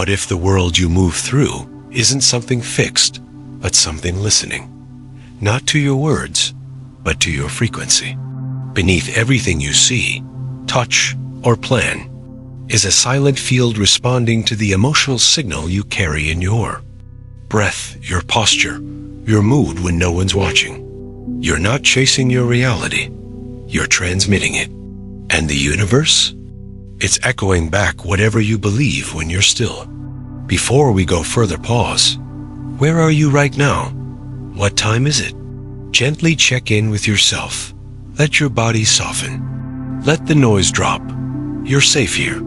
What if the world you move through isn't something fixed, but something listening? Not to your words, but to your frequency. Beneath everything you see, touch, or plan is a silent field responding to the emotional signal you carry in your breath, your posture, your mood when no one's watching. You're not chasing your reality, you're transmitting it. And the universe? It's echoing back whatever you believe when you're still. Before we go further, pause. Where are you right now? What time is it? Gently check in with yourself. Let your body soften. Let the noise drop. You're safe here.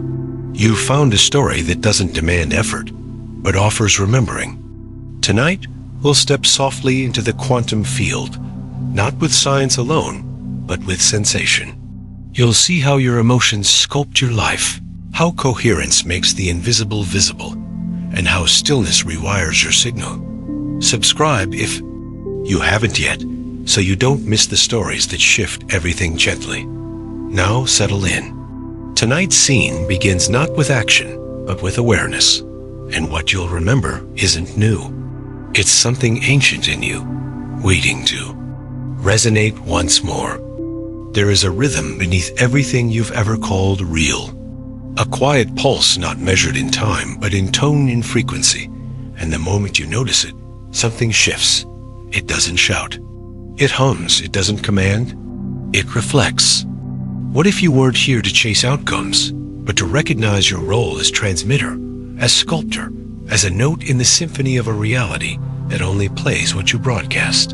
You've found a story that doesn't demand effort, but offers remembering. Tonight, we'll step softly into the quantum field, not with science alone, but with sensation. You'll see how your emotions sculpt your life, how coherence makes the invisible visible, and how stillness rewires your signal. Subscribe if you haven't yet, so you don't miss the stories that shift everything gently. Now settle in. Tonight's scene begins not with action, but with awareness. And what you'll remember isn't new. It's something ancient in you, waiting to resonate once more. There is a rhythm beneath everything you've ever called real. A quiet pulse not measured in time, but in tone and frequency. And the moment you notice it, something shifts. It doesn't shout. It hums. It doesn't command. It reflects. What if you weren't here to chase outcomes, but to recognize your role as transmitter, as sculptor, as a note in the symphony of a reality that only plays what you broadcast?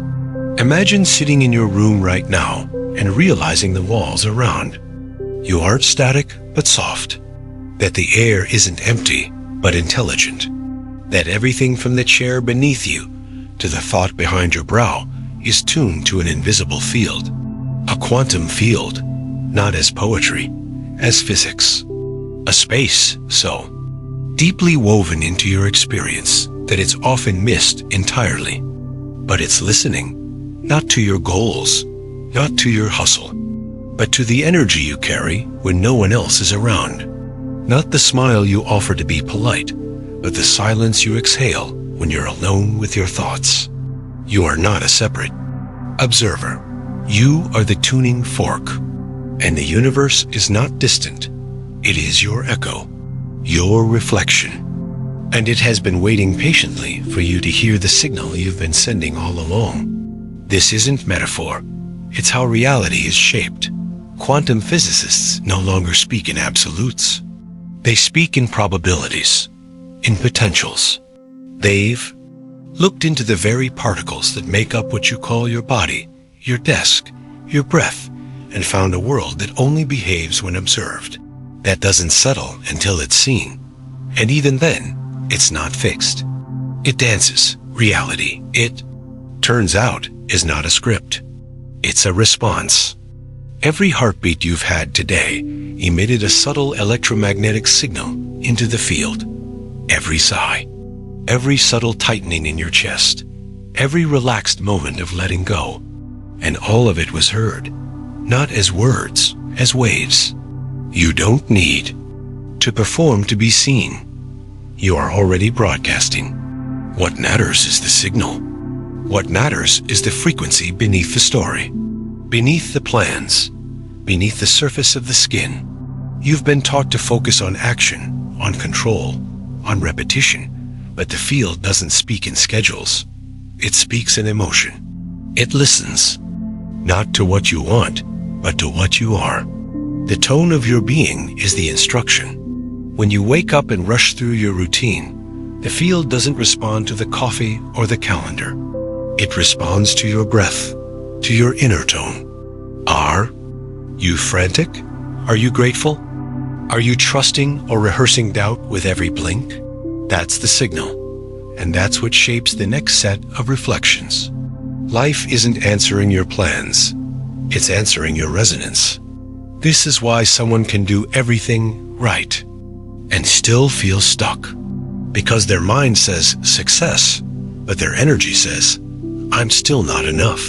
Imagine sitting in your room right now and realizing the walls around you aren't static but soft, that the air isn't empty but intelligent, that everything from the chair beneath you to the thought behind your brow is tuned to an invisible field, a quantum field, not as poetry, as physics, a space so deeply woven into your experience that it's often missed entirely. But it's listening, not to your goals, not to your hustle, but to the energy you carry when no one else is around. Not the smile you offer to be polite, but the silence you exhale when you're alone with your thoughts. You are not a separate observer. You are the tuning fork. And the universe is not distant. It is your echo, your reflection. And it has been waiting patiently for you to hear the signal you've been sending all along. This isn't metaphor. It's how reality is shaped. Quantum physicists no longer speak in absolutes. They speak in probabilities, in potentials. They've looked into the very particles that make up what you call your body, your desk, your breath, and found a world that only behaves when observed, that doesn't settle until it's seen. And even then, it's not fixed. It dances. Reality, it turns out, is not a script. It's a response. Every heartbeat you've had today emitted a subtle electromagnetic signal into the field. Every sigh, every subtle tightening in your chest, every relaxed moment of letting go, and all of it was heard, not as words, as waves. You don't need to perform to be seen. You are already broadcasting. What matters is the signal. What matters is the frequency beneath the story, beneath the plans, beneath the surface of the skin. You've been taught to focus on action, on control, on repetition, but the field doesn't speak in schedules. It speaks in emotion. It listens, not to what you want, but to what you are. The tone of your being is the instruction. When you wake up and rush through your routine, the field doesn't respond to the coffee or the calendar. It responds to your breath, to your inner tone. Are you frantic? Are you grateful? Are you trusting or rehearsing doubt with every blink? That's the signal, and that's what shapes the next set of reflections. Life isn't answering your plans. It's answering your resonance. This is why someone can do everything right and still feel stuck. Because their mind says success, but their energy says, I'm still not enough.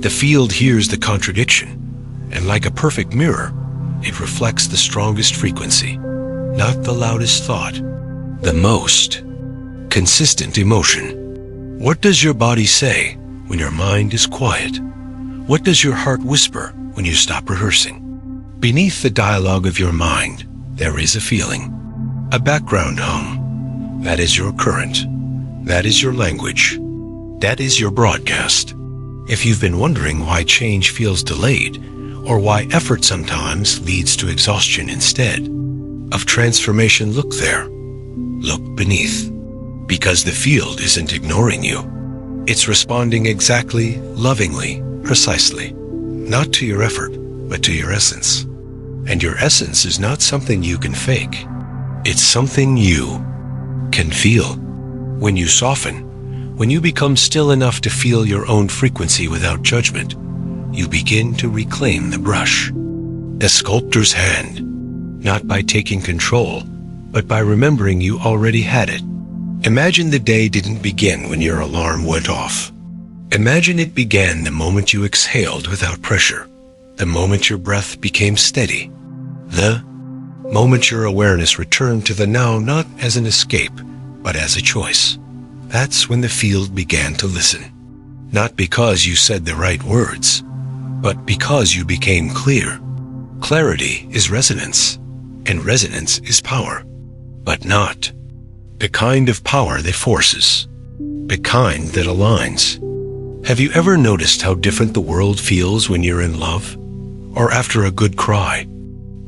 The field hears the contradiction, and like a perfect mirror, it reflects the strongest frequency, not the loudest thought, the most consistent emotion. What does your body say when your mind is quiet? What does your heart whisper when you stop rehearsing? Beneath the dialogue of your mind, there is a feeling, a background hum. That is your current. That is your language. That is your broadcast. If you've been wondering why change feels delayed, or why effort sometimes leads to exhaustion instead of transformation, look there. Look beneath. Because the field isn't ignoring you. It's responding exactly, lovingly, precisely. Not to your effort, but to your essence. And your essence is not something you can fake. It's something you can feel. When you soften, when you become still enough to feel your own frequency without judgment, you begin to reclaim the brush, the sculptor's hand, not by taking control, but by remembering you already had it. Imagine the day didn't begin when your alarm went off. Imagine it began the moment you exhaled without pressure, the moment your breath became steady, the moment your awareness returned to the now not as an escape, but as a choice. That's when the field began to listen. Not because you said the right words, but because you became clear. Clarity is resonance, and resonance is power, but not the kind of power that forces, the kind that aligns. Have you ever noticed how different the world feels when you're in love, or after a good cry,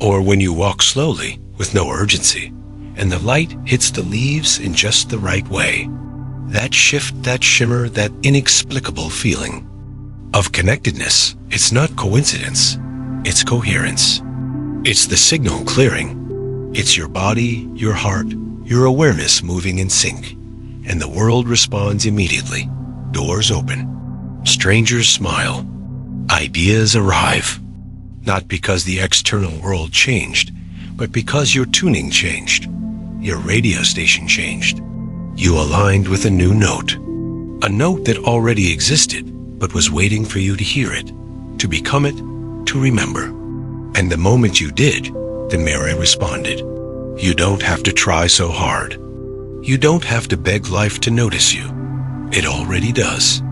or when you walk slowly with no urgency, and the light hits the leaves in just the right way? That shift, that shimmer, that inexplicable feeling of connectedness, it's not coincidence, it's coherence. It's the signal clearing. It's your body, your heart, your awareness moving in sync, and the world responds immediately. Doors open. Strangers smile. Ideas arrive. Not because the external world changed, but because your tuning changed. Your radio station changed. You aligned with a new note. A note that already existed, but was waiting for you to hear it, to become it, to remember. And the moment you did, the mirror responded. You don't have to try so hard. You don't have to beg life to notice you. It already does.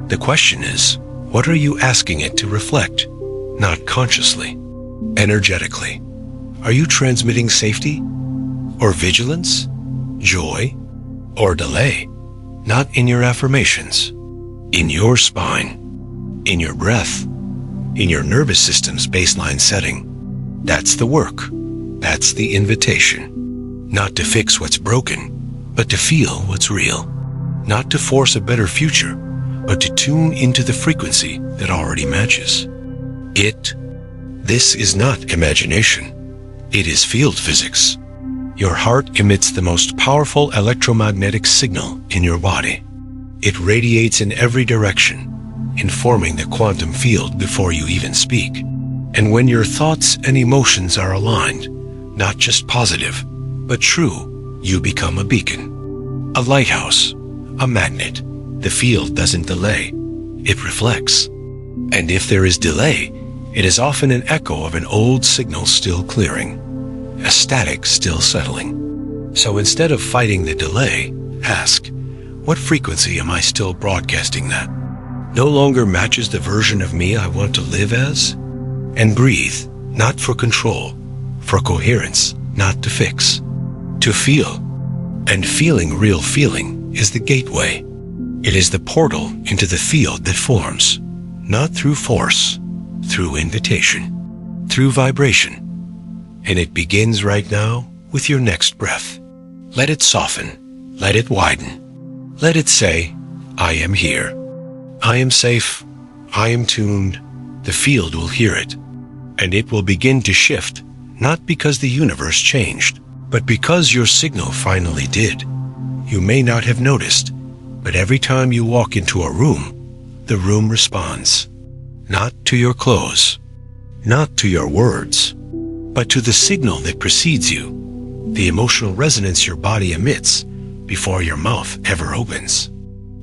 The question is, what are you asking it to reflect? Not consciously, energetically. Are you transmitting safety? Or vigilance? Joy? Or delay? Not in your affirmations. In your spine. In your breath. In your nervous system's baseline setting. That's the work. That's the invitation. Not to fix what's broken, but to feel what's real. Not to force a better future, but to tune into the frequency that already matches. This is not imagination. It is field physics. Your heart emits the most powerful electromagnetic signal in your body. It radiates in every direction, informing the quantum field before you even speak. And when your thoughts and emotions are aligned, not just positive, but true, you become a beacon, a lighthouse, a magnet. The field doesn't delay, it reflects. And if there is delay, it is often an echo of an old signal still clearing, a static still settling. So instead of fighting the delay, ask, what frequency am I still broadcasting that no longer matches the version of me I want to live as? And breathe, not for control, for coherence, not to fix, to feel. And feeling real feeling is the gateway. It is the portal into the field that forms, not through force, through invitation, through vibration. And it begins right now with your next breath. Let it soften, let it widen. Let it say, I am here. I am safe. I am tuned. The field will hear it. And it will begin to shift, not because the universe changed, but because your signal finally did. You may not have noticed, but every time you walk into a room, the room responds. Not to your clothes, not to your words, but to the signal that precedes you, the emotional resonance your body emits before your mouth ever opens.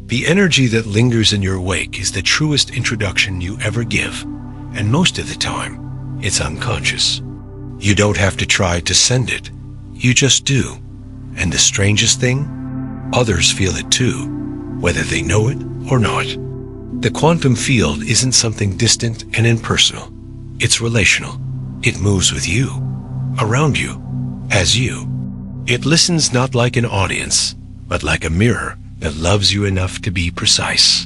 The energy that lingers in your wake is the truest introduction you ever give, and most of the time, it's unconscious. You don't have to try to send it. You just do. And the strangest thing? Others feel it too, whether they know it or not. The quantum field isn't something distant and impersonal. It's relational. It moves with you, around you, as you. It listens not like an audience, but like a mirror that loves you enough to be precise.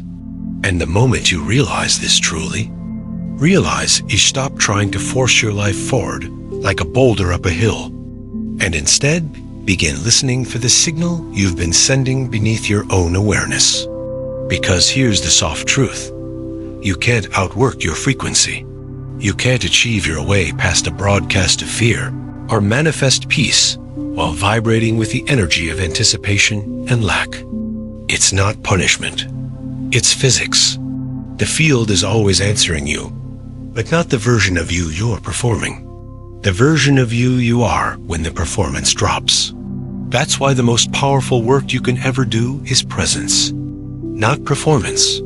And the moment you realize this truly, realize you stop trying to force your life forward like a boulder up a hill, and instead begin listening for the signal you've been sending beneath your own awareness. Because here's the soft truth. You can't outwork your frequency. You can't achieve your way past a broadcast of fear or manifest peace while vibrating with the energy of anticipation and lack. It's not punishment. It's physics. The field is always answering you, but not the version of you you're performing. The version of you are when the performance drops. That's why the most powerful work you can ever do is presence. Not performance.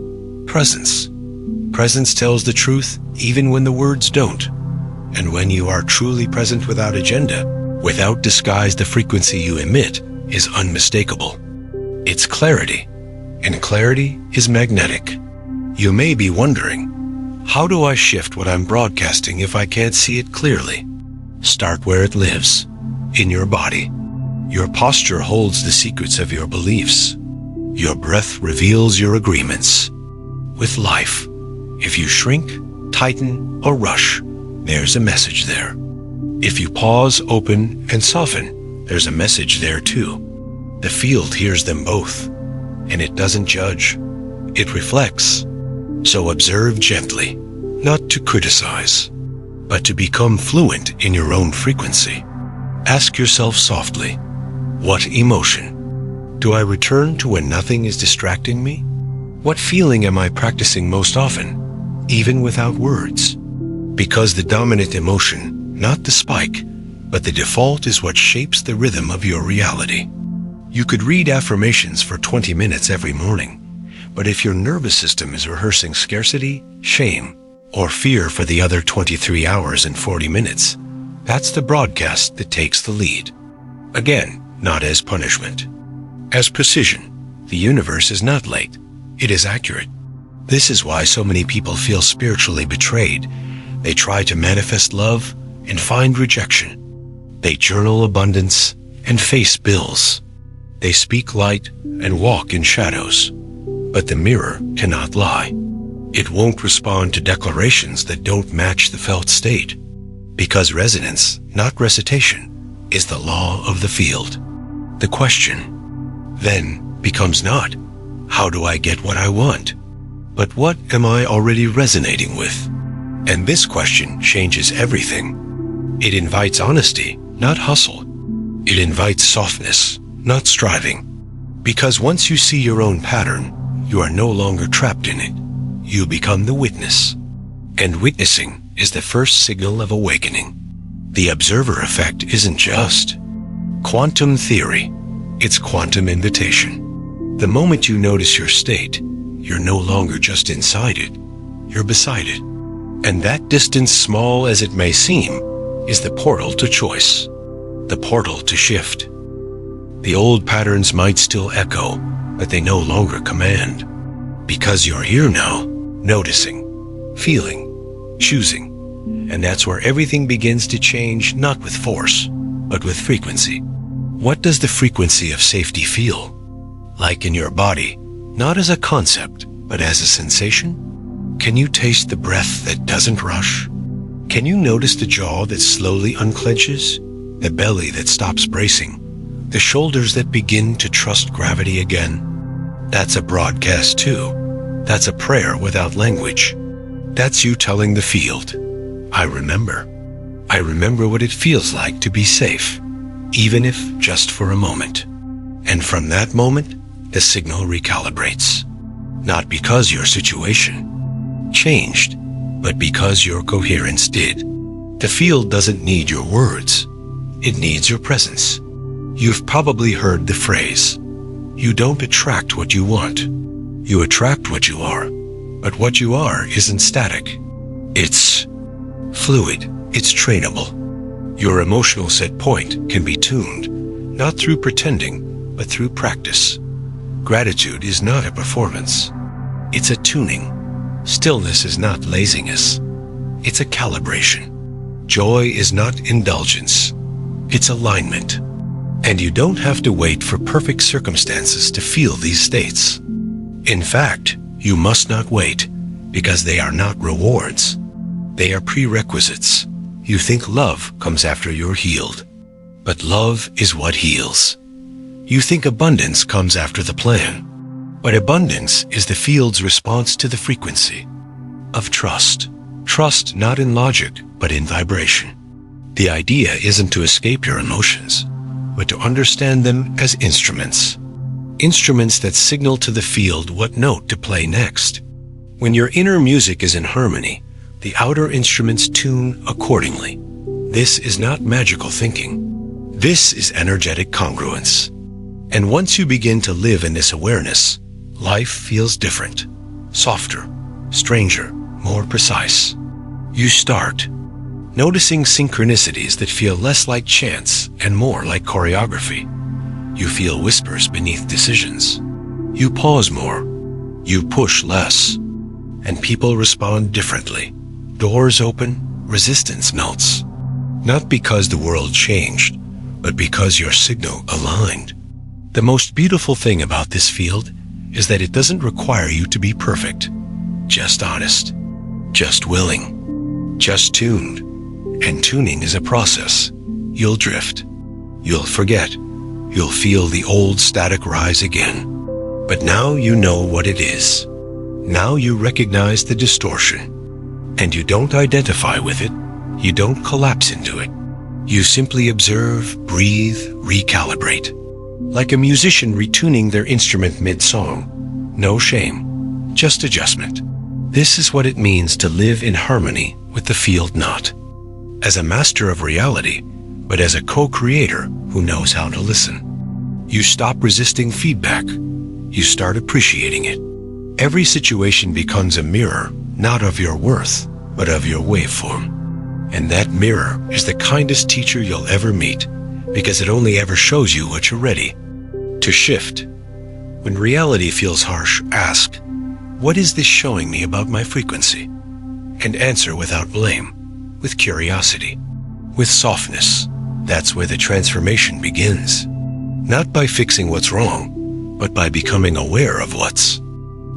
Presence. Presence tells the truth even when the words don't. And when you are truly present without agenda, without disguise, the frequency you emit is unmistakable. It's clarity, and clarity is magnetic. You may be wondering, how do I shift what I'm broadcasting if I can't see it clearly? Start where it lives, in your body. Your posture holds the secrets of your beliefs. Your breath reveals your agreements with life. If you shrink, tighten, or rush, there's a message there. If you pause, open, and soften, there's a message there too. The field hears them both, and it doesn't judge. It reflects. So observe gently, not to criticize, but to become fluent in your own frequency. Ask yourself softly, what emotion do I return to when nothing is distracting me? What feeling am I practicing most often, even without words? Because the dominant emotion, not the spike, but the default, is what shapes the rhythm of your reality. You could read affirmations for 20 minutes every morning, but if your nervous system is rehearsing scarcity, shame, or fear for the other 23 hours and 40 minutes, that's the broadcast that takes the lead. Again, not as punishment. As precision. The universe is not late. It is accurate. This is why so many people feel spiritually betrayed. They try to manifest love and find rejection. They journal abundance and face bills. They speak light and walk in shadows. But the mirror cannot lie. It won't respond to declarations that don't match the felt state. Because resonance, not recitation, is the law of the field. The question then becomes not, how do I get what I want? But what am I already resonating with? And this question changes everything. It invites honesty, not hustle. It invites softness, not striving. Because once you see your own pattern, you are no longer trapped in it. You become the witness. And witnessing is the first signal of awakening. The observer effect isn't just quantum theory. It's quantum invitation. The moment you notice your state, you're no longer just inside it. You're beside it. And that distance, small as it may seem, is the portal to choice. The portal to shift. The old patterns might still echo, but they no longer command. Because you're here now, noticing, feeling, choosing. And that's where everything begins to change, not with force, but with frequency. What does the frequency of safety feel like in your body? Not as a concept, but as a sensation? Can you taste the breath that doesn't rush? Can you notice the jaw that slowly unclenches? The belly that stops bracing? The shoulders that begin to trust gravity again? That's a broadcast too. That's a prayer without language. That's you telling the field, I remember. I remember what it feels like to be safe, even if just for a moment. And from that moment, the signal recalibrates. Not because your situation changed, but because your coherence did. The field doesn't need your words. It needs your presence. You've probably heard the phrase, you don't attract what you want. You attract what you are. But what you are isn't static. It's fluid. It's trainable. Your emotional set point can be tuned, not through pretending, but through practice. Gratitude is not a performance. It's a tuning. Stillness is not laziness. It's a calibration. Joy is not indulgence. It's alignment. And you don't have to wait for perfect circumstances to feel these states. In fact, you must not wait, because they are not rewards. They are prerequisites. You think love comes after you're healed. But love is what heals. You think abundance comes after the plan. But abundance is the field's response to the frequency of trust. Trust not in logic, but in vibration. The idea isn't to escape your emotions, but to understand them as instruments. Instruments that signal to the field what note to play next. When your inner music is in harmony, the outer instruments tune accordingly. This is not magical thinking. This is energetic congruence. And once you begin to live in this awareness, life feels different, softer, stranger, more precise. You start noticing synchronicities that feel less like chance and more like choreography. You feel whispers beneath decisions. You pause more. You push less. And people respond differently. Doors open, resistance melts. Not because the world changed, but because your signal aligned. The most beautiful thing about this field is that it doesn't require you to be perfect. Just honest. Just willing. Just tuned. And tuning is a process. You'll drift. You'll forget. You'll feel the old static rise again. But now you know what it is. Now you recognize the distortion. And you don't identify with it. You don't collapse into it. You simply observe, breathe, recalibrate. Like a musician retuning their instrument mid-song. No shame. Just adjustment. This is what it means to live in harmony with the field not as a master of reality, but as a co-creator who knows how to listen. You stop resisting feedback. You start appreciating it. Every situation becomes a mirror, not of your worth, but of your waveform. And that mirror is the kindest teacher you'll ever meet, because it only ever shows you what you're ready to shift. When reality feels harsh, ask, what is this showing me about my frequency? And answer without blame, with curiosity, with softness. That's where the transformation begins. Not by fixing what's wrong, but by becoming aware of what's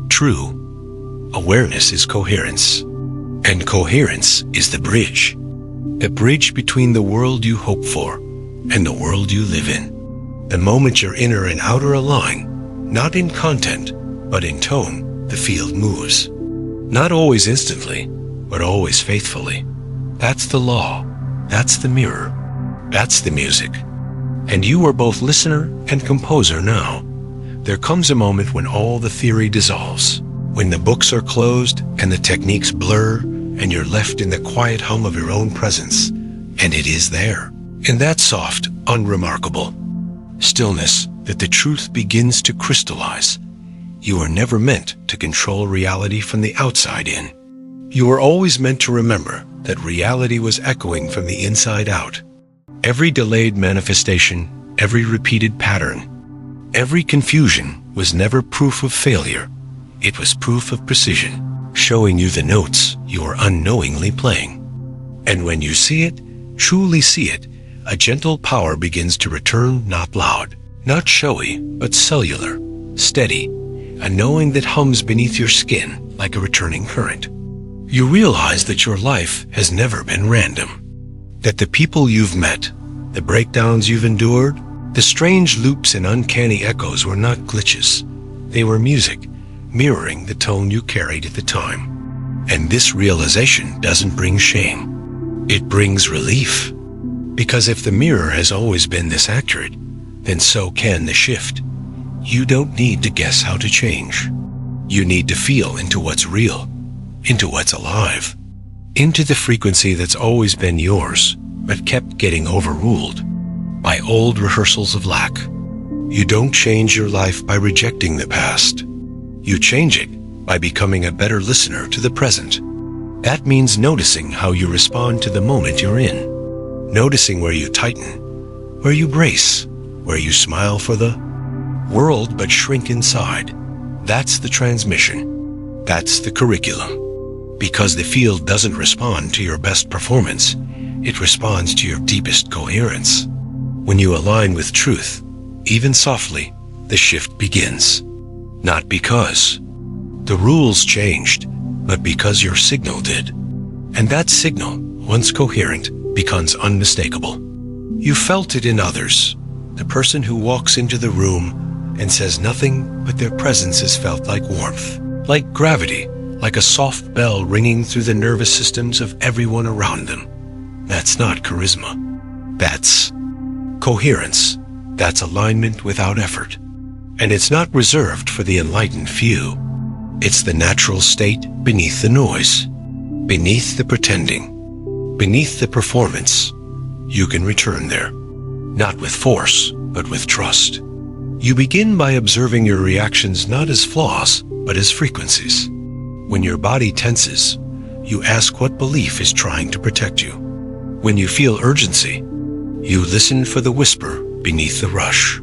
true. Awareness is coherence, and coherence is the bridge between the world you hope for and the world you live in. The moment your inner and outer align, not in content, but in tone, the field moves. Not always instantly, but always faithfully. That's the law. That's the mirror. That's the music. And you are both listener and composer now. There comes a moment when all the theory dissolves, when the books are closed and the techniques blur, and you're left in the quiet hum of your own presence. And it is there, in that soft, unremarkable stillness, that the truth begins to crystallize. You were never meant to control reality from the outside in. You were always meant to remember that reality was echoing from the inside out. Every delayed manifestation, every repeated pattern, every confusion was never proof of failure. It was proof of precision, showing you the notes you are unknowingly playing. And when you see it, truly see it, a gentle power begins to return, not loud, not showy, but cellular, steady, a knowing that hums beneath your skin like a returning current. You realize that your life has never been random, that the people you've met, the breakdowns you've endured, the strange loops and uncanny echoes were not glitches. They were music, mirroring the tone you carried at the time. And this realization doesn't bring shame. It brings relief. Because if the mirror has always been this accurate, then so can the shift. You don't need to guess how to change. You need to feel into what's real, into what's alive, into the frequency that's always been yours, but kept getting overruled by old rehearsals of lack. You don't change your life by rejecting the past. You change it by becoming a better listener to the present. That means noticing how you respond to the moment you're in, noticing where you tighten, where you brace, where you smile for the world but shrink inside. That's the transmission. That's the curriculum. Because the field doesn't respond to your best performance, it responds to your deepest coherence. When you align with truth, even softly, the shift begins. Not because the rules changed, but because your signal did. And that signal, once coherent, becomes unmistakable. You felt it in others. The person who walks into the room and says nothing but their presence is felt like warmth, like gravity, like a soft bell ringing through the nervous systems of everyone around them. That's not charisma. That's coherence. That's alignment without effort. And it's not reserved for the enlightened few. It's the natural state beneath the noise, beneath the pretending, beneath the performance. You can return there, not with force, but with trust. You begin by observing your reactions not as flaws, but as frequencies. When your body tenses, you ask what belief is trying to protect you. When you feel urgency, you listen for the whisper beneath the rush.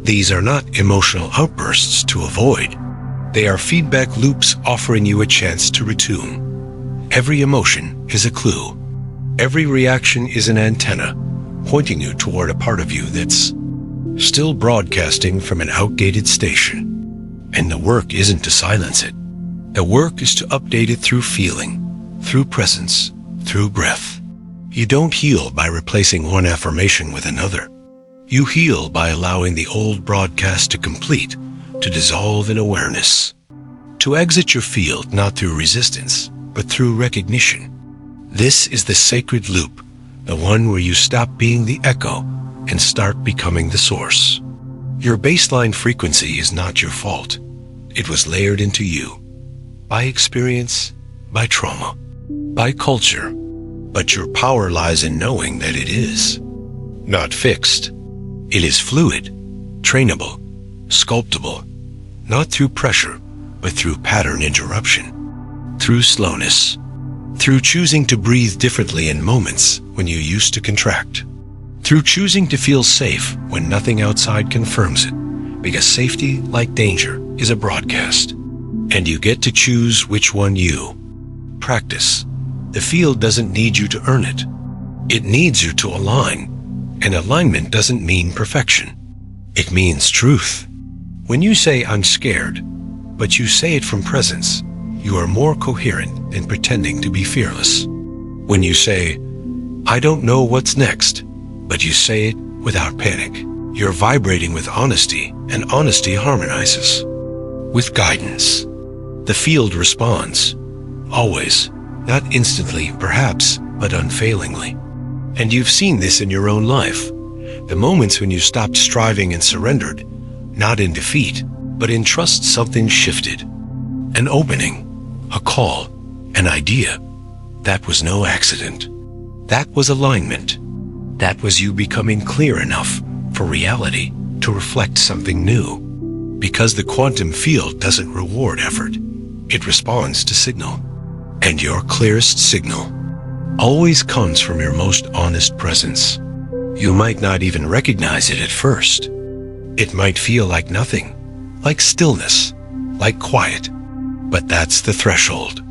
These are not emotional outbursts to avoid. They are feedback loops offering you a chance to retune. Every emotion is a clue. Every reaction is an antenna, pointing you toward a part of you that's still broadcasting from an outdated station. And the work isn't to silence it. The work is to update it through feeling, through presence, through breath. You don't heal by replacing one affirmation with another. You heal by allowing the old broadcast to complete, to dissolve in awareness. To exit your field not through resistance, but through recognition. This is the sacred loop, the one where you stop being the echo and start becoming the source. Your baseline frequency is not your fault. It was layered into you. By experience, by trauma, by culture. But your power lies in knowing that it is not fixed. It is fluid, trainable, sculptable, not through pressure, but through pattern interruption, through slowness, through choosing to breathe differently in moments when you used to contract, through choosing to feel safe when nothing outside confirms it, because safety, like danger, is a broadcast, and you get to choose which one you practice. The field doesn't need you to earn it. It needs you to align. And alignment doesn't mean perfection. It means truth. When you say, "I'm scared," but you say it from presence, you are more coherent than pretending to be fearless. When you say, "I don't know what's next," but you say it without panic, you're vibrating with honesty, and honesty harmonizes with guidance. The field responds, always, not instantly, perhaps, but unfailingly. And you've seen this in your own life. The moments when you stopped striving and surrendered, not in defeat, but in trust something shifted. An opening, a call, an idea. That was no accident. That was alignment. That was you becoming clear enough for reality to reflect something new. Because the quantum field doesn't reward effort. It responds to signal. And your clearest signal always comes from your most honest presence. You might not even recognize it at first. It might feel like nothing, like stillness, like quiet. But that's the threshold,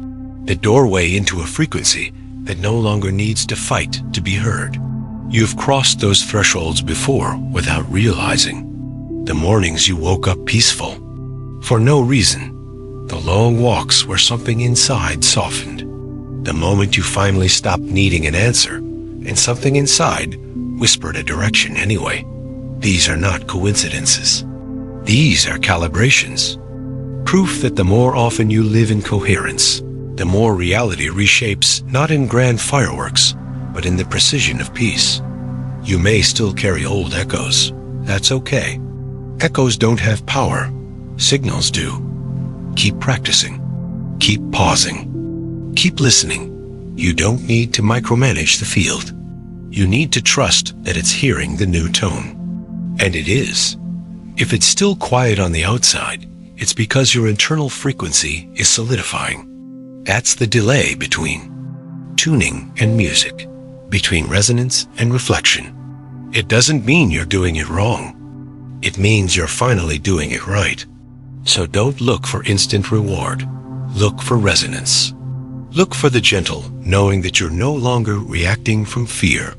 the doorway into a frequency that no longer needs to fight to be heard. You've crossed those thresholds before without realizing. The mornings you woke up peaceful, for no reason. The long walks where something inside softened. The moment you finally stopped needing an answer, and something inside whispered a direction anyway. These are not coincidences. These are calibrations. Proof that the more often you live in coherence, the more reality reshapes not in grand fireworks, but in the precision of peace. You may still carry old echoes. That's okay. Echoes don't have power. Signals do. Keep practicing. Keep pausing. Keep listening. You don't need to micromanage the field. You need to trust that it's hearing the new tone. And it is. If it's still quiet on the outside, it's because your internal frequency is solidifying. That's the delay between tuning and music, between resonance and reflection. It doesn't mean you're doing it wrong. It means you're finally doing it right. So don't look for instant reward. Look for resonance. Look for the gentle, knowing that you're no longer reacting from fear,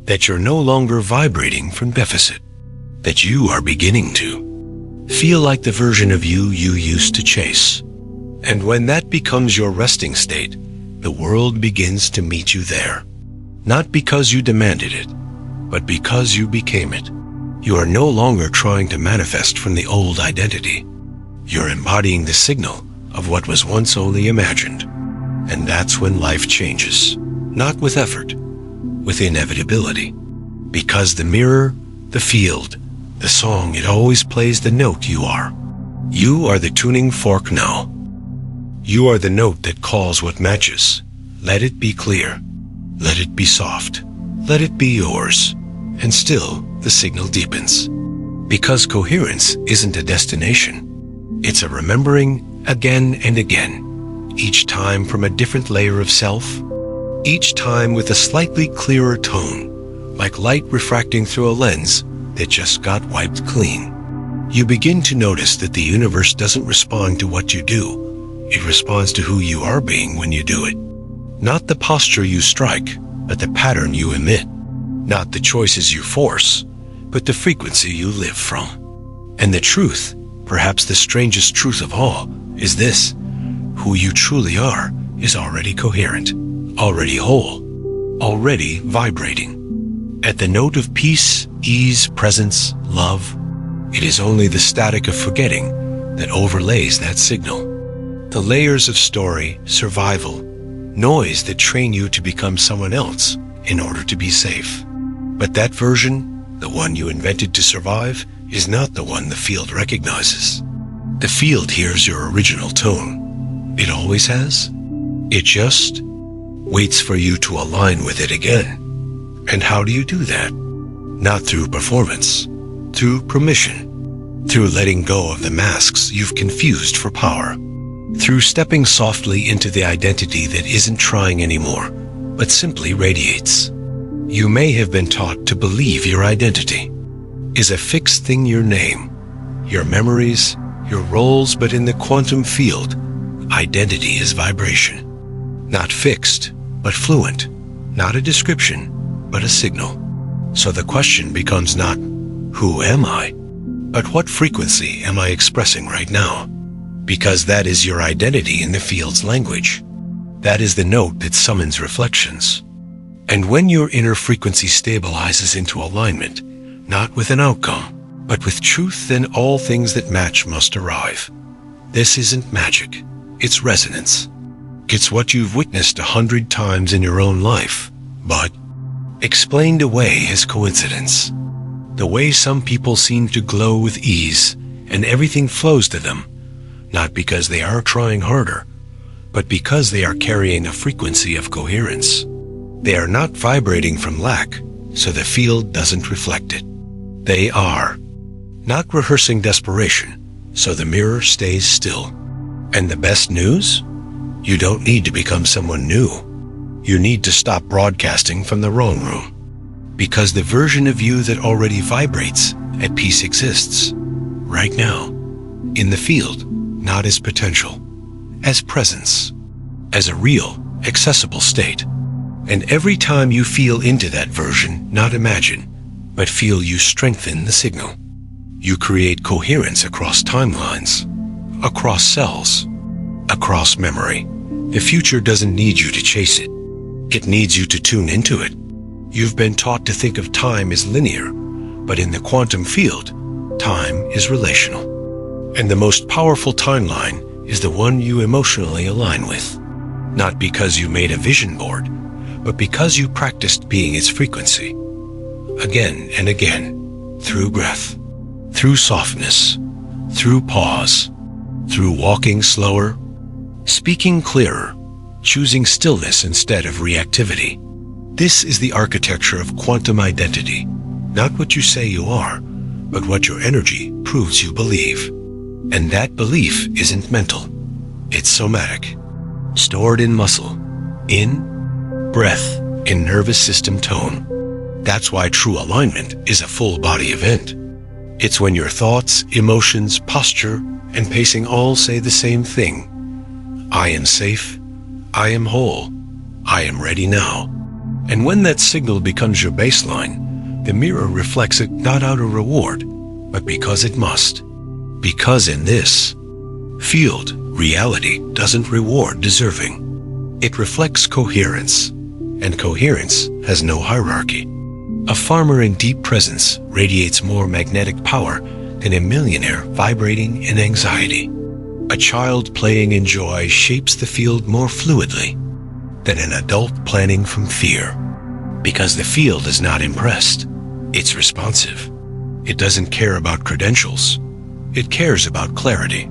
that you're no longer vibrating from deficit, that you are beginning to feel like the version of you used to chase. And when that becomes your resting state, the world begins to meet you there. Not because you demanded it, but because you became it. You are no longer trying to manifest from the old identity. You're embodying the signal of what was once only imagined. And that's when life changes, not with effort, with inevitability. Because the mirror, the field, the song, it always plays the note you are. You are the tuning fork now. You are the note that calls what matches. Let it be clear. Let it be soft. Let it be yours. And still, the signal deepens. Because coherence isn't a destination. It's a remembering again and again, each time from a different layer of self, each time with a slightly clearer tone, like light refracting through a lens that just got wiped clean. You begin to notice that the universe doesn't respond to what you do. It responds to who you are being when you do it. Not the posture you strike, but the pattern you emit. Not the choices you force, but the frequency you live from. And the truth, perhaps the strangest truth of all, is this: who you truly are is already coherent, already whole, already vibrating. At the note of peace, ease, presence, love, it is only the static of forgetting that overlays that signal. The layers of story, survival, noise that train you to become someone else in order to be safe. But that version, the one you invented to survive, is not the one the field recognizes. The field hears your original tone. It always has. It just waits for you to align with it again. And how do you do that? Not through performance, through permission, through letting go of the masks you've confused for power, through stepping softly into the identity that isn't trying anymore, but simply radiates. You may have been taught to believe your identity is a fixed thing, your name, your memories, your roles, but in the quantum field, identity is vibration. Not fixed, but fluent. Not a description, but a signal. So the question becomes not, who am I? But what frequency am I expressing right now? Because that is your identity in the field's language. That is the note that summons reflections. And when your inner frequency stabilizes into alignment, not with an outcome, but with truth, then all things that match must arrive. This isn't magic. It's resonance. It's what you've witnessed 100 times in your own life, but explained away as coincidence. The way some people seem to glow with ease and everything flows to them, not because they are trying harder, but because they are carrying a frequency of coherence. They are not vibrating from lack, so the field doesn't reflect it. They are not rehearsing desperation, so the mirror stays still. And the best news? You don't need to become someone new. You need to stop broadcasting from the wrong room. Because the version of you that already vibrates at peace exists, right now, in the field, not as potential, as presence, as a real, accessible state. And every time you feel into that version, not imagine, but feel, you strengthen the signal. You create coherence across timelines, across cells, across memory. The future doesn't need you to chase it. It needs you to tune into it. You've been taught to think of time as linear, but in the quantum field, time is relational. And the most powerful timeline is the one you emotionally align with. Not because you made a vision board, but because you practiced being its frequency. Again and again, through breath, through softness, through pause, through walking slower, speaking clearer, choosing stillness instead of reactivity. This is the architecture of quantum identity, not what you say you are, but what your energy proves you believe. And that belief isn't mental, it's somatic, stored in muscle, in breath, in nervous system tone. That's why true alignment is a full body event. It's when your thoughts, emotions, posture, and pacing all say the same thing. I am safe. I am whole. I am ready now. And when that signal becomes your baseline, the mirror reflects it not out of reward, but because it must. Because in this field, reality doesn't reward deserving. It reflects coherence, and coherence has no hierarchy. A farmer in deep presence radiates more magnetic power than a millionaire vibrating in anxiety. A child playing in joy shapes the field more fluidly than an adult planning from fear. Because the field is not impressed, it's responsive. It doesn't care about credentials. It cares about clarity.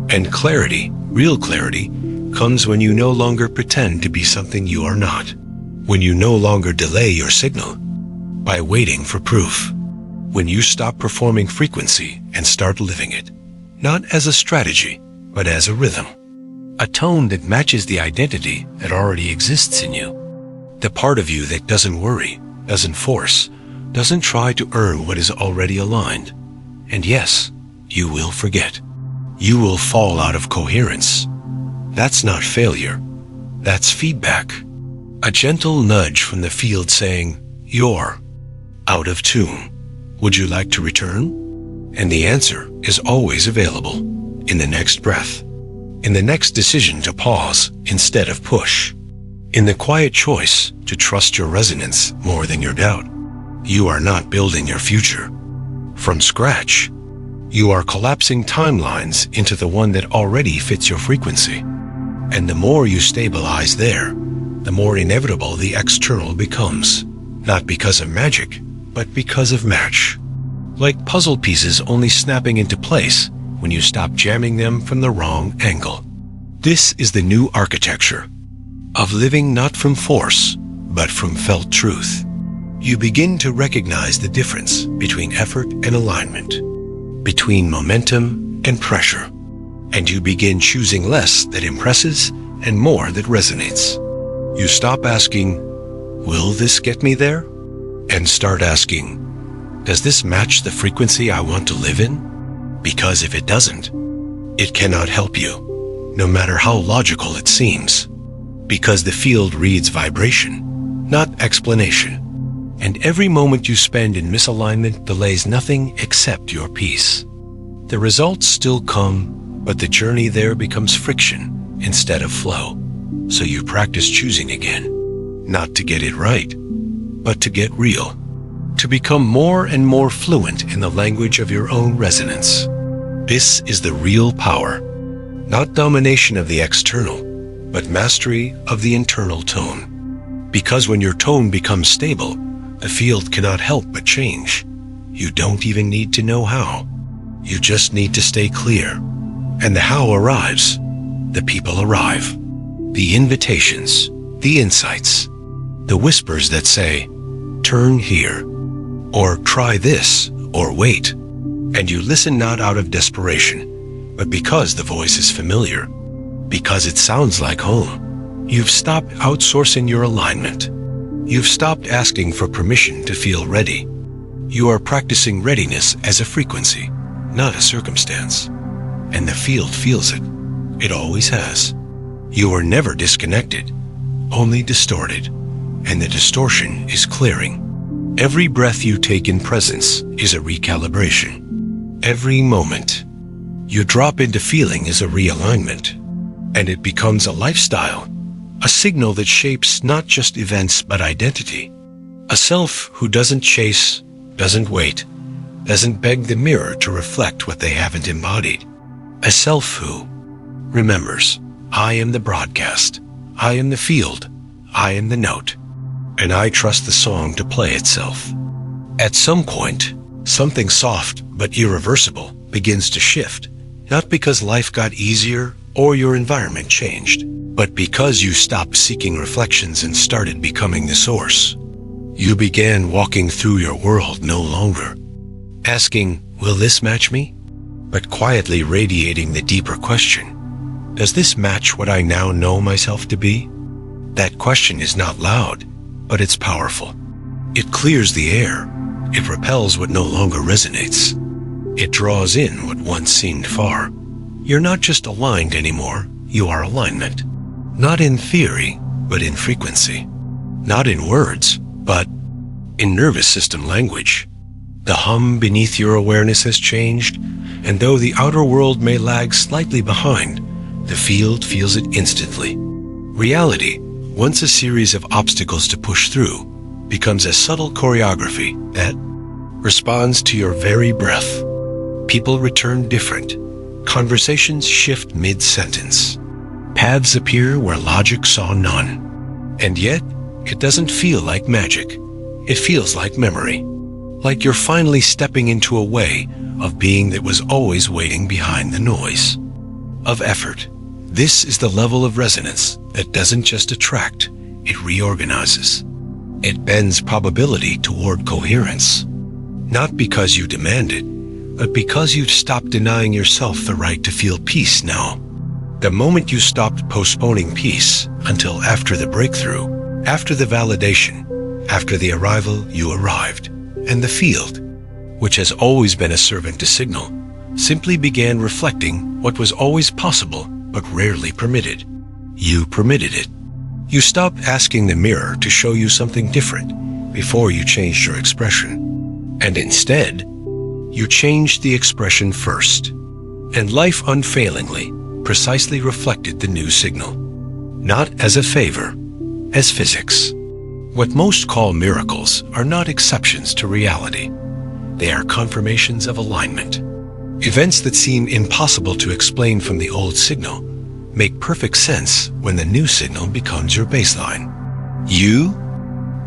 And clarity, real clarity, comes when you no longer pretend to be something you are not. When you no longer delay your signal by waiting for proof. When you stop performing frequency and start living it, not as a strategy, but as a rhythm. A tone that matches the identity that already exists in you. The part of you that doesn't worry, doesn't force, doesn't try to earn what is already aligned. And yes, you will forget. You will fall out of coherence. That's not failure. That's feedback. A gentle nudge from the field saying, "You're out of tune. Would you like to return?" And the answer is always available in the next breath, in the next decision to pause instead of push, in the quiet choice to trust your resonance more than your doubt. You are not building your future from scratch. You are collapsing timelines into the one that already fits your frequency. And the more you stabilize there, the more inevitable the external becomes, not because of magic, but because of match. Like puzzle pieces only snapping into place when you stop jamming them from the wrong angle. This is the new architecture of living not from force, but from felt truth. You begin to recognize the difference between effort and alignment, between momentum and pressure, and you begin choosing less that impresses and more that resonates. You stop asking, "Will this get me there?" and start asking, "Does this match the frequency I want to live in?" Because if it doesn't, it cannot help you, no matter how logical it seems. Because the field reads vibration, not explanation. And every moment you spend in misalignment delays nothing except your peace. The results still come, but the journey there becomes friction instead of flow. So you practice choosing again, not to get it right, but to get real, to become more and more fluent in the language of your own resonance. This is the real power, not domination of the external, but mastery of the internal tone. Because when your tone becomes stable, the field cannot help but change. You don't even need to know how. You just need to stay clear. And the how arrives. The people arrive. The invitations, the insights, the whispers that say, "Turn here," or "Try this," or "Wait." And you listen not out of desperation, but because the voice is familiar, because it sounds like home. You've stopped outsourcing your alignment. You've stopped asking for permission to feel ready. You are practicing readiness as a frequency, not a circumstance. And the field feels it. It always has. You are never disconnected, only distorted. And the distortion is clearing. Every breath you take in presence is a recalibration. Every moment you drop into feeling is a realignment. And it becomes a lifestyle, a signal that shapes not just events but identity. A self who doesn't chase, doesn't wait, doesn't beg the mirror to reflect what they haven't embodied. A self who remembers, I am the broadcast, I am the field, I am the note, and I trust the song to play itself. At some point, something soft but irreversible begins to shift, not because life got easier or your environment changed, but because you stopped seeking reflections and started becoming the source. You began walking through your world no longer asking, will this match me? But quietly radiating the deeper question, does this match what I now know myself to be? That question is not loud, but it's powerful. It clears the air. It repels what no longer resonates. It draws in what once seemed far. You're not just aligned anymore, you are alignment. Not in theory, but in frequency. Not in words, but in nervous system language. The hum beneath your awareness has changed, and though the outer world may lag slightly behind, the field feels it instantly. Reality, once a series of obstacles to push through, becomes a subtle choreography that responds to your very breath. People return different. Conversations shift mid-sentence. Paths appear where logic saw none. And yet, it doesn't feel like magic. It feels like memory. Like you're finally stepping into a way of being that was always waiting behind the noise. Of effort. This is the level of resonance that doesn't just attract, it reorganizes. It bends probability toward coherence. Not because you demand it, but because you've stopped denying yourself the right to feel peace now. The moment you stopped postponing peace until after the breakthrough, after the validation, after the arrival, you arrived. And the field, which has always been a servant to signal, simply began reflecting what was always possible but rarely permitted. You permitted it. You stopped asking the mirror to show you something different before you changed your expression. And instead, you changed the expression first. And life unfailingly, precisely reflected the new signal. Not as a favor, as physics. What most call miracles are not exceptions to reality. They are confirmations of alignment. Events that seem impossible to explain from the old signal make perfect sense when the new signal becomes your baseline. You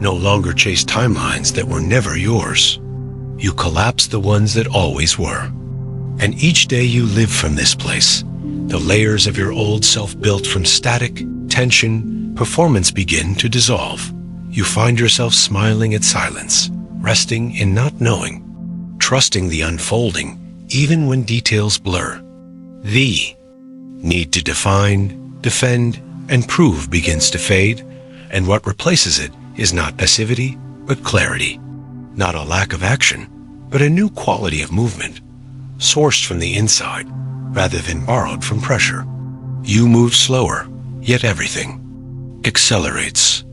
no longer chase timelines that were never yours. You collapse the ones that always were. And each day you live from this place, the layers of your old self built from static, tension, performance begin to dissolve. You find yourself smiling at silence, resting in not knowing, trusting the unfolding, even when details blur. The need to define, defend, and prove begins to fade, and what replaces it is not passivity, but clarity. Not a lack of action, but a new quality of movement, sourced from the inside, rather than borrowed from pressure. You move slower, yet everything accelerates.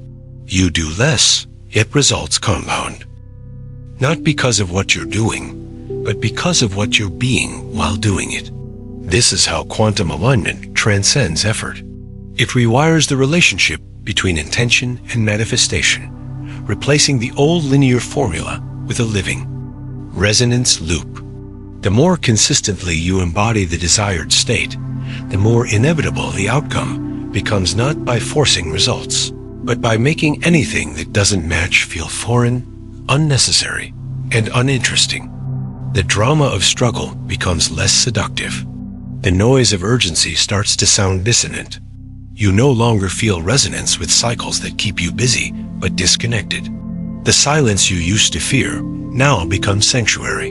You do less, yet results compound. Not because of what you're doing, but because of what you're being while doing it. This is how quantum alignment transcends effort. It rewires the relationship between intention and manifestation, replacing the old linear formula with a living resonance loop. The more consistently you embody the desired state, the more inevitable the outcome becomes, not by forcing results, but by making anything that doesn't match feel foreign, unnecessary, and uninteresting. The drama of struggle becomes less seductive. The noise of urgency starts to sound dissonant. You no longer feel resonance with cycles that keep you busy but disconnected. The silence you used to fear now becomes sanctuary.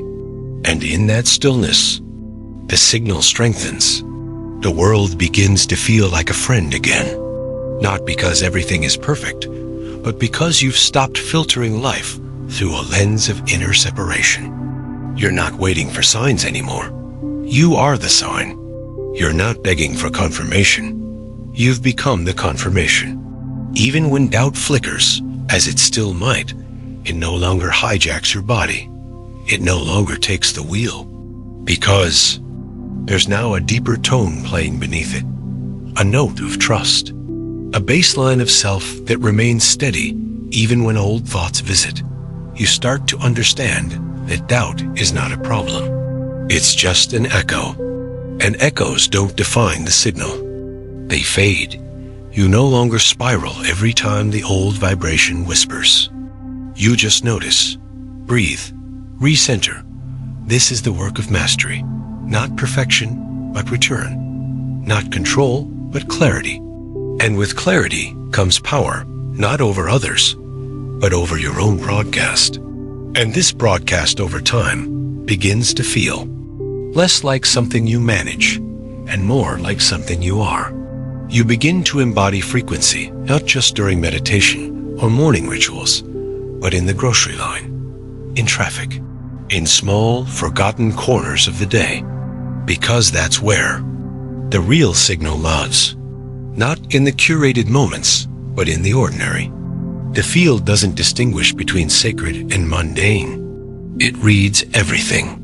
And in that stillness, the signal strengthens. The world begins to feel like a friend again. Not because everything is perfect, but because you've stopped filtering life through a lens of inner separation. You're not waiting for signs anymore. You are the sign. You're not begging for confirmation. You've become the confirmation. Even when doubt flickers, as it still might, it no longer hijacks your body. It no longer takes the wheel. Because there's now a deeper tone playing beneath it. A note of trust. A baseline of self that remains steady even when old thoughts visit. You start to understand that doubt is not a problem. It's just an echo. And echoes don't define the signal. They fade. You no longer spiral every time the old vibration whispers. You just notice, breathe, recenter. This is the work of mastery. Not perfection, but return. Not control, but clarity. And with clarity comes power, not over others, but over your own broadcast. And this broadcast over time begins to feel less like something you manage and more like something you are. You begin to embody frequency, not just during meditation or morning rituals, but in the grocery line, in traffic, in small, forgotten corners of the day, because that's where the real signal lives. Not in the curated moments, but in the ordinary. The field doesn't distinguish between sacred and mundane. It reads everything.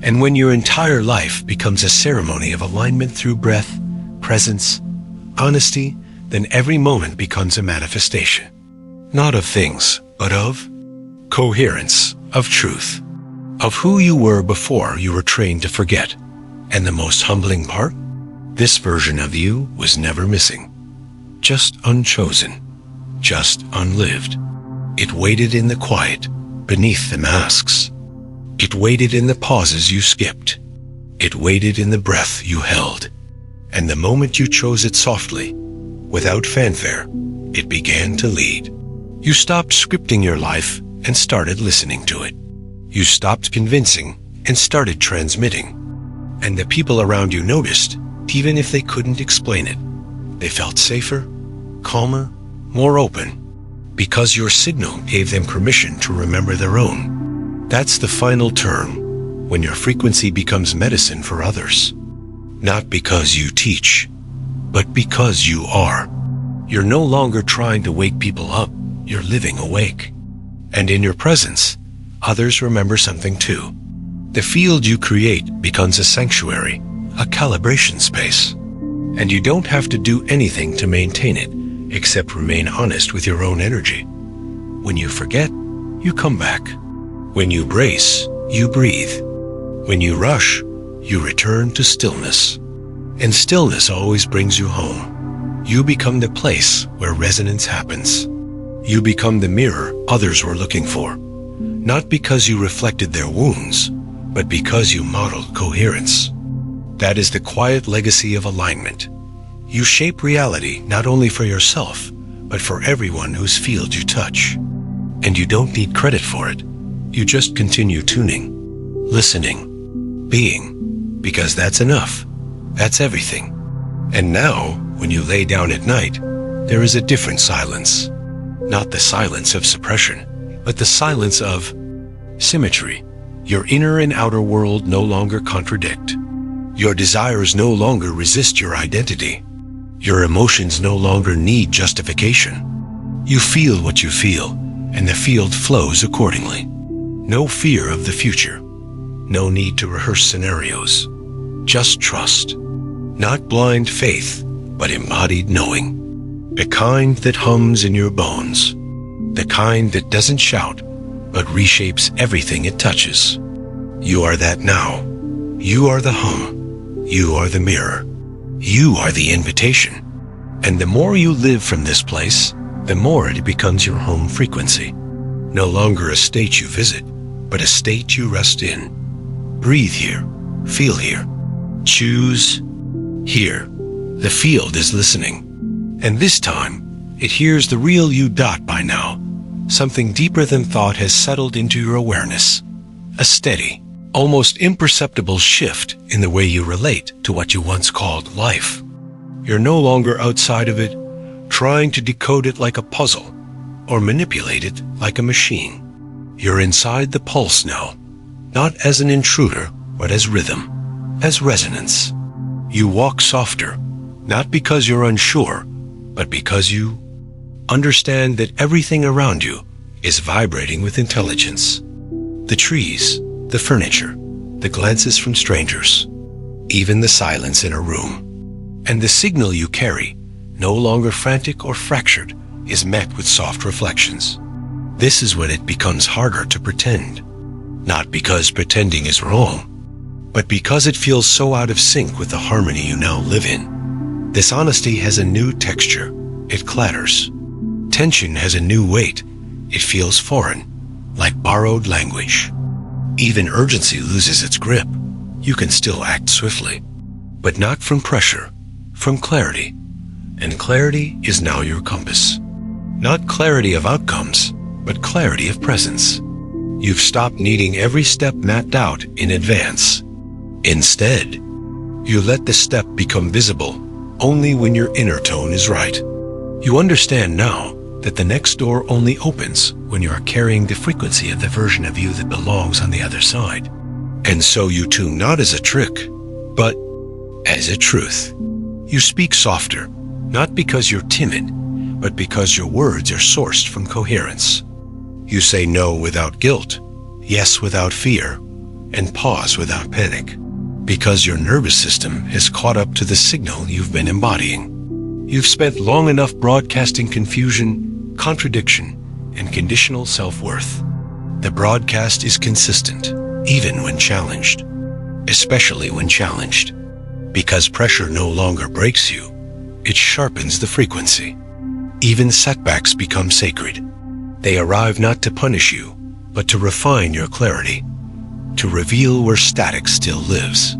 And when your entire life becomes a ceremony of alignment through breath, presence, honesty, then every moment becomes a manifestation. Not of things, but of coherence, of truth, of who you were before you were trained to forget. And the most humbling part? This version of you was never missing. Just unchosen. Just unlived. It waited in the quiet, beneath the masks. It waited in the pauses you skipped. It waited in the breath you held. And the moment you chose it softly, without fanfare, it began to lead. You stopped scripting your life and started listening to it. You stopped convincing and started transmitting. And the people around you noticed, even if they couldn't explain it. They felt safer, calmer, more open, because your signal gave them permission to remember their own. That's the final turn, when your frequency becomes medicine for others. Not because you teach, but because you are. You're no longer trying to wake people up, you're living awake. And in your presence, others remember something too. The field you create becomes a sanctuary, a calibration space. And you don't have to do anything to maintain it, except remain honest with your own energy. When you forget, you come back. When you brace, you breathe. When you rush, you return to stillness. And stillness always brings you home. You become the place where resonance happens. You become the mirror others were looking for. Not because you reflected their wounds, but because you modeled coherence. That is the quiet legacy of alignment. You shape reality not only for yourself, but for everyone whose field you touch. And you don't need credit for it. You just continue tuning, listening, being, because that's enough. That's everything. And now, when you lay down at night, there is a different silence. Not the silence of suppression, but the silence of symmetry. Your inner and outer world no longer contradict. Your desires no longer resist your identity. Your emotions no longer need justification. You feel what you feel, and the field flows accordingly. No fear of the future. No need to rehearse scenarios. Just trust. Not blind faith, but embodied knowing. The kind that hums in your bones. The kind that doesn't shout, but reshapes everything it touches. You are that now. You are the hum. You are the mirror. You are the invitation. And the more you live from this place, the more it becomes your home frequency. No longer a state you visit, but a state you rest in. Breathe here. Feel here. Choose here. The field is listening. And this time, it hears the real you. By now, something deeper than thought has settled into your awareness. A steady, almost imperceptible shift in the way you relate to what you once called life. You're no longer outside of it, trying to decode it like a puzzle or manipulate it like a machine. You're inside the pulse now, not as an intruder, but as rhythm, as resonance. You walk softer, not because you're unsure, but because you understand that everything around you is vibrating with intelligence. The trees, the furniture, the glances from strangers, even the silence in a room. And the signal you carry, no longer frantic or fractured, is met with soft reflections. This is when it becomes harder to pretend. Not because pretending is wrong, but because it feels so out of sync with the harmony you now live in. This honesty has a new texture. It clatters. Tension has a new weight. It feels foreign, like borrowed language. Even urgency loses its grip. You can still act swiftly, but not from pressure, from clarity. And clarity is now your compass. Not clarity of outcomes, but clarity of presence. You've stopped needing every step mapped out in advance. Instead, you let the step become visible only when your inner tone is right. You understand now that the next door only opens when you are carrying the frequency of the version of you that belongs on the other side. And so you tune not as a trick, but as a truth. You speak softer, not because you're timid, but because your words are sourced from coherence. You say no without guilt, yes without fear, and pause without panic, because your nervous system has caught up to the signal you've been embodying. You've spent long enough broadcasting confusion, contradiction, and conditional self-worth. The broadcast is consistent, even when challenged, especially when challenged, because pressure no longer breaks you, it sharpens the frequency. Even setbacks become sacred. They arrive not to punish you, but to refine your clarity, to reveal where static still lives.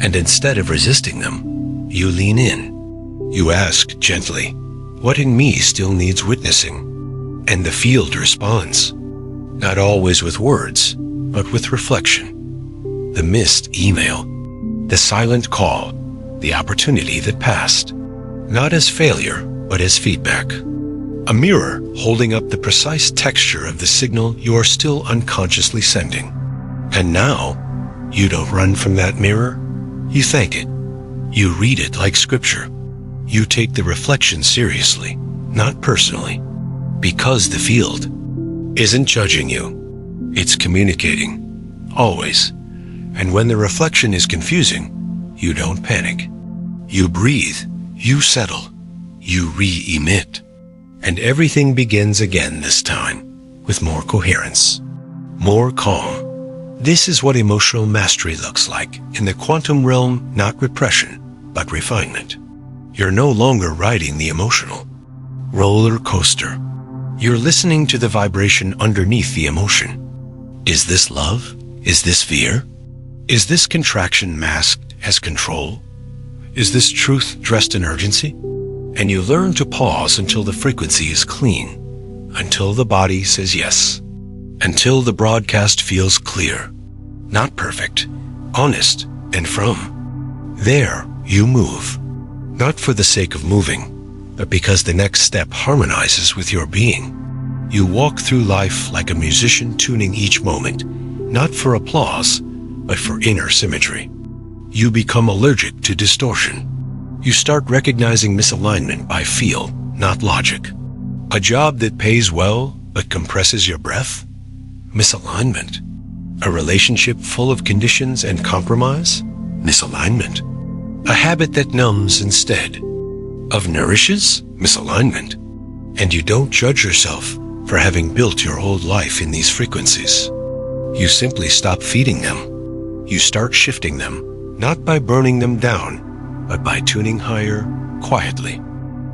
And instead of resisting them, you lean in. You ask gently, what in me still needs witnessing? And the field responds, not always with words, but with reflection. The missed email, the silent call, the opportunity that passed, not as failure, but as feedback. A mirror holding up the precise texture of the signal you are still unconsciously sending. And now, you don't run from that mirror. You thank it. You read it like scripture. You take the reflection seriously, not personally, because the field isn't judging you. It's communicating, always. And when the reflection is confusing, you don't panic. You breathe, you settle, you re-emit. And everything begins again this time, with more coherence, more calm. This is what emotional mastery looks like in the quantum realm, not repression, but refinement. You're no longer riding the emotional roller coaster. You're listening to the vibration underneath the emotion. Is this love? Is this fear? Is this contraction masked as control? Is this truth dressed in urgency? And you learn to pause until the frequency is clean, until the body says yes, until the broadcast feels clear, not perfect, honest, and from. There you move, not for the sake of moving, but because the next step harmonizes with your being. You walk through life like a musician tuning each moment, not for applause, but for inner symmetry. You become allergic to distortion. You start recognizing misalignment by feel, not logic. A job that pays well but compresses your breath? Misalignment. A relationship full of conditions and compromise? Misalignment. A habit that numbs instead of nourishes? Misalignment. And you don't judge yourself for having built your whole life in these frequencies. You simply stop feeding them. You start shifting them, not by burning them down, but by tuning higher, quietly.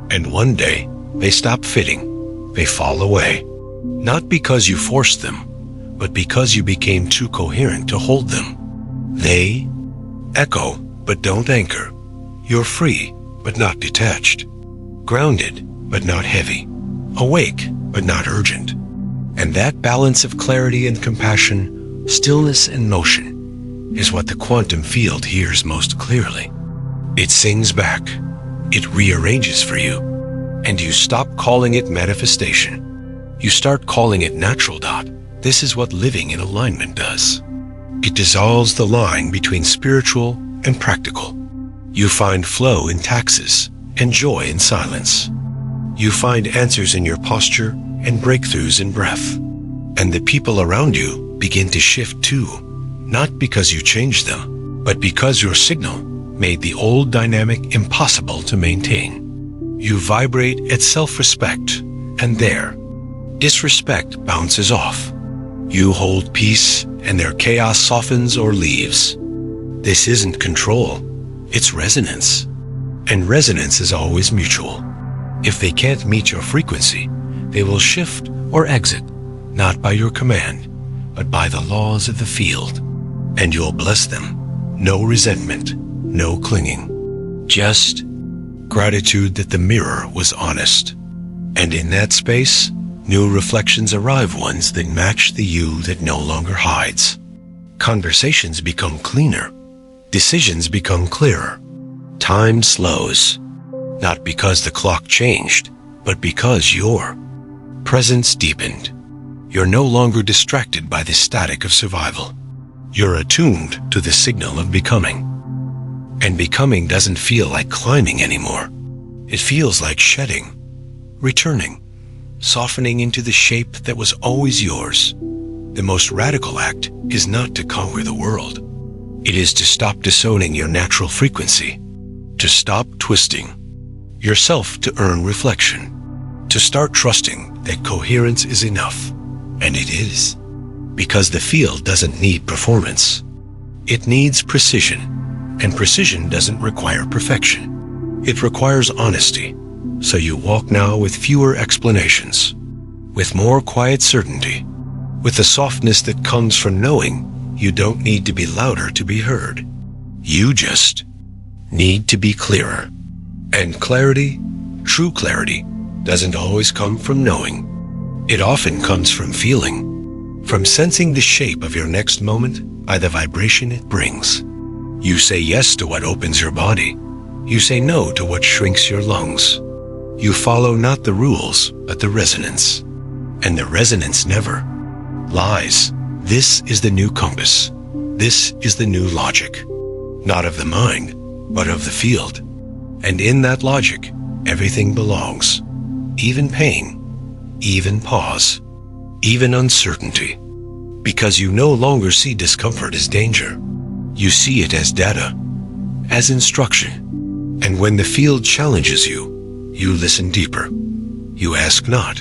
And one day, they stop fitting, they fall away. Not because you forced them, but because you became too coherent to hold them. They echo, but don't anchor. You're free, but not detached. Grounded, but not heavy. Awake, but not urgent. And that balance of clarity and compassion, stillness and motion, is what the quantum field hears most clearly. It sings back, it rearranges for you, and you stop calling it manifestation. You start calling it natural dot. This is what living in alignment does. It dissolves the line between spiritual and practical. You find flow in taxes and joy in silence. You find answers in your posture and breakthroughs in breath. And the people around you begin to shift too, not because you changed them, but because your signal made the old dynamic impossible to maintain. You vibrate at self-respect, and there, disrespect bounces off. You hold peace, and their chaos softens or leaves. This isn't control, it's resonance. And resonance is always mutual. If they can't meet your frequency, they will shift or exit, not by your command, but by the laws of the field. And you'll bless them. No resentment. No clinging, just gratitude that the mirror was honest. And in that space, new reflections arrive, ones that match the you that no longer hides. Conversations become cleaner. Decisions become clearer. Time slows, not because the clock changed, but because you're presence deepened. You're no longer distracted by the static of survival. You're attuned to the signal of becoming. And becoming doesn't feel like climbing anymore. It feels like shedding, returning, softening into the shape that was always yours. The most radical act is not to conquer the world. It is to stop disowning your natural frequency, to stop twisting yourself to earn reflection, to start trusting that coherence is enough. And it is. Because the field doesn't need performance. It needs precision. And precision doesn't require perfection. It requires honesty. So you walk now with fewer explanations, with more quiet certainty, with the softness that comes from knowing you don't need to be louder to be heard. You just need to be clearer. And clarity, true clarity, doesn't always come from knowing. It often comes from feeling, from sensing the shape of your next moment by the vibration it brings. You say yes to what opens your body. You say no to what shrinks your lungs. You follow not the rules, but the resonance. And the resonance never lies. This is the new compass. This is the new logic. Not of the mind, but of the field. And in that logic, everything belongs. Even pain, even pause, even uncertainty. Because you no longer see discomfort as danger. You see it as data, as instruction. And when the field challenges you, you listen deeper. You ask not,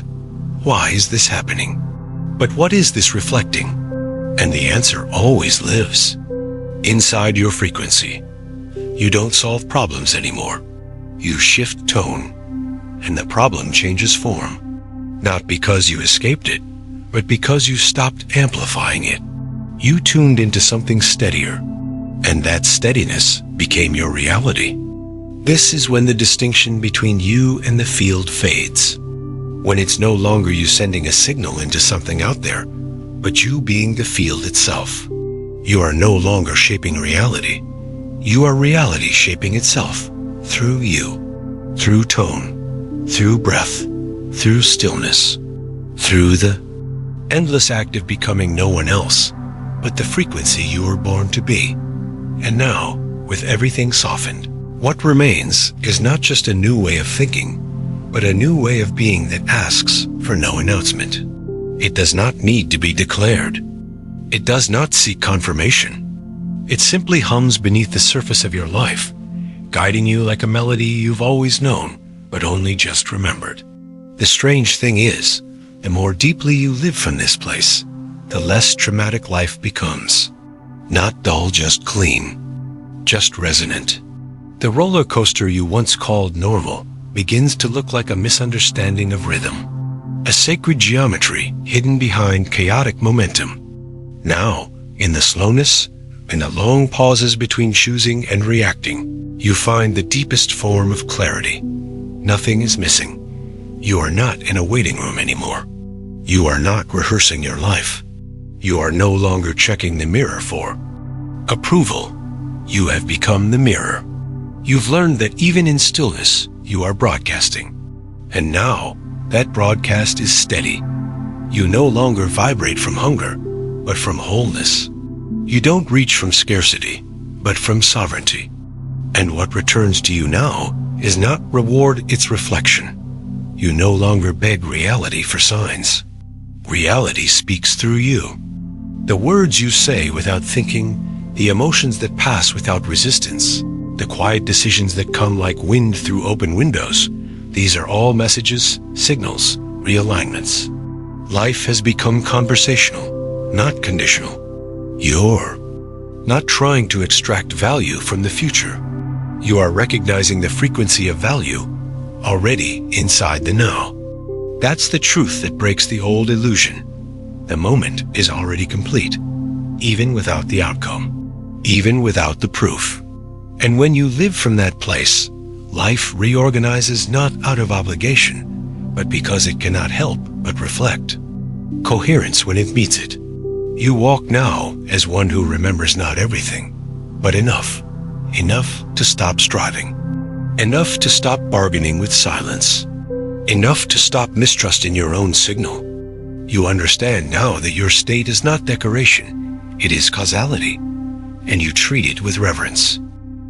why is this happening? But what is this reflecting? And the answer always lives. Inside your frequency. You don't solve problems anymore. You shift tone, and the problem changes form. Not because you escaped it, but because you stopped amplifying it. You tuned into something steadier, and that steadiness became your reality. This is when the distinction between you and the field fades. When it's no longer you sending a signal into something out there, but you being the field itself. You are no longer shaping reality. You are reality shaping itself through you, through tone, through breath, through stillness, through the endless act of becoming no one else, but the frequency you were born to be. And now, with everything softened, what remains is not just a new way of thinking, but a new way of being that asks for no announcement. It does not need to be declared. It does not seek confirmation. It simply hums beneath the surface of your life, guiding you like a melody you've always known, but only just remembered. The strange thing is, the more deeply you live from this place, the less traumatic life becomes. Not dull, just clean, just resonant. The roller coaster you once called normal begins to look like a misunderstanding of rhythm. A sacred geometry hidden behind chaotic momentum. Now, in the slowness, in the long pauses between choosing and reacting, you find the deepest form of clarity. Nothing is missing. You are not in a waiting room anymore. You are not rehearsing your life. You are no longer checking the mirror for approval. You have become the mirror. You've learned that even in stillness, you are broadcasting. And now, that broadcast is steady. You no longer vibrate from hunger, but from wholeness. You don't reach from scarcity, but from sovereignty. And what returns to you now is not reward, it's reflection. You no longer beg reality for signs. Reality speaks through you. The words you say without thinking, the emotions that pass without resistance, the quiet decisions that come like wind through open windows, these are all messages, signals, realignments. Life has become conversational, not conditional. You're not trying to extract value from the future. You are recognizing the frequency of value already inside the now. That's the truth that breaks the old illusion. The moment is already complete, even without the outcome, even without the proof. And when you live from that place, life reorganizes not out of obligation, but because it cannot help but reflect coherence when it meets it. You walk now as one who remembers not everything, but enough to stop striving, enough to stop bargaining with silence, enough to stop mistrusting your own signal. You understand now that your state is not decoration, it is causality, and you treat it with reverence.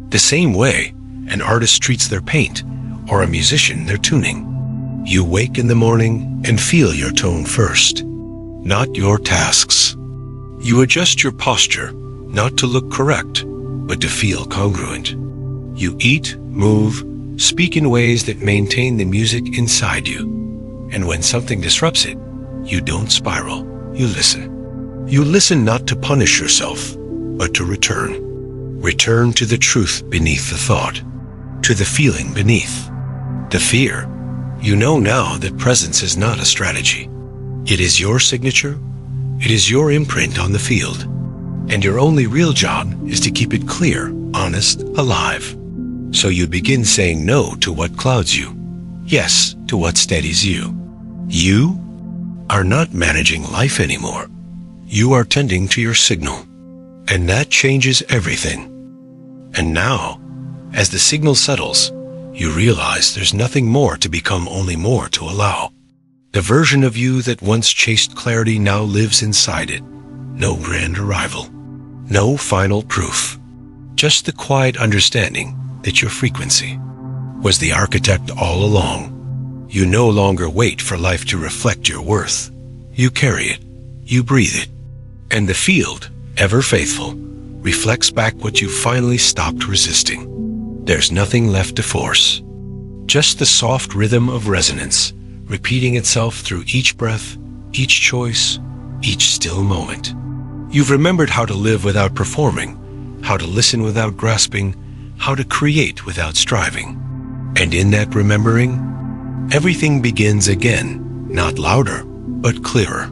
The same way an artist treats their paint or a musician their tuning. You wake in the morning and feel your tone first, not your tasks. You adjust your posture, not to look correct, but to feel congruent. You eat, move, speak in ways that maintain the music inside you. And when something disrupts it, you don't spiral, you listen. You listen not to punish yourself, but to return. Return to the truth beneath the thought, to the feeling beneath. The fear. You know now that presence is not a strategy. It is your signature. It is your imprint on the field. And your only real job is to keep it clear, honest, alive. So you begin saying no to what clouds you, yes to what steadies you. You are not managing life anymore. You are tending to your signal. And that changes everything. And now, as the signal settles, you realize there's nothing more to become, only more to allow. The version of you that once chased clarity now lives inside it. No grand arrival. No final proof. Just the quiet understanding that your frequency was the architect all along. You no longer wait for life to reflect your worth. You carry it. You breathe it. And the field, ever faithful, reflects back what you finally stopped resisting. There's nothing left to force. Just the soft rhythm of resonance, repeating itself through each breath, each choice, each still moment. You've remembered how to live without performing, how to listen without grasping, how to create without striving. And in that remembering, everything begins again, not louder, but clearer.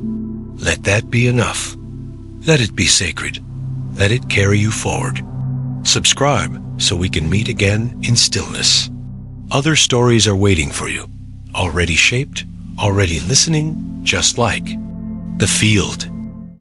Let that be enough. Let it be sacred. Let it carry you forward. Subscribe so we can meet again in stillness. Other stories are waiting for you, already shaped, already listening, just like the field.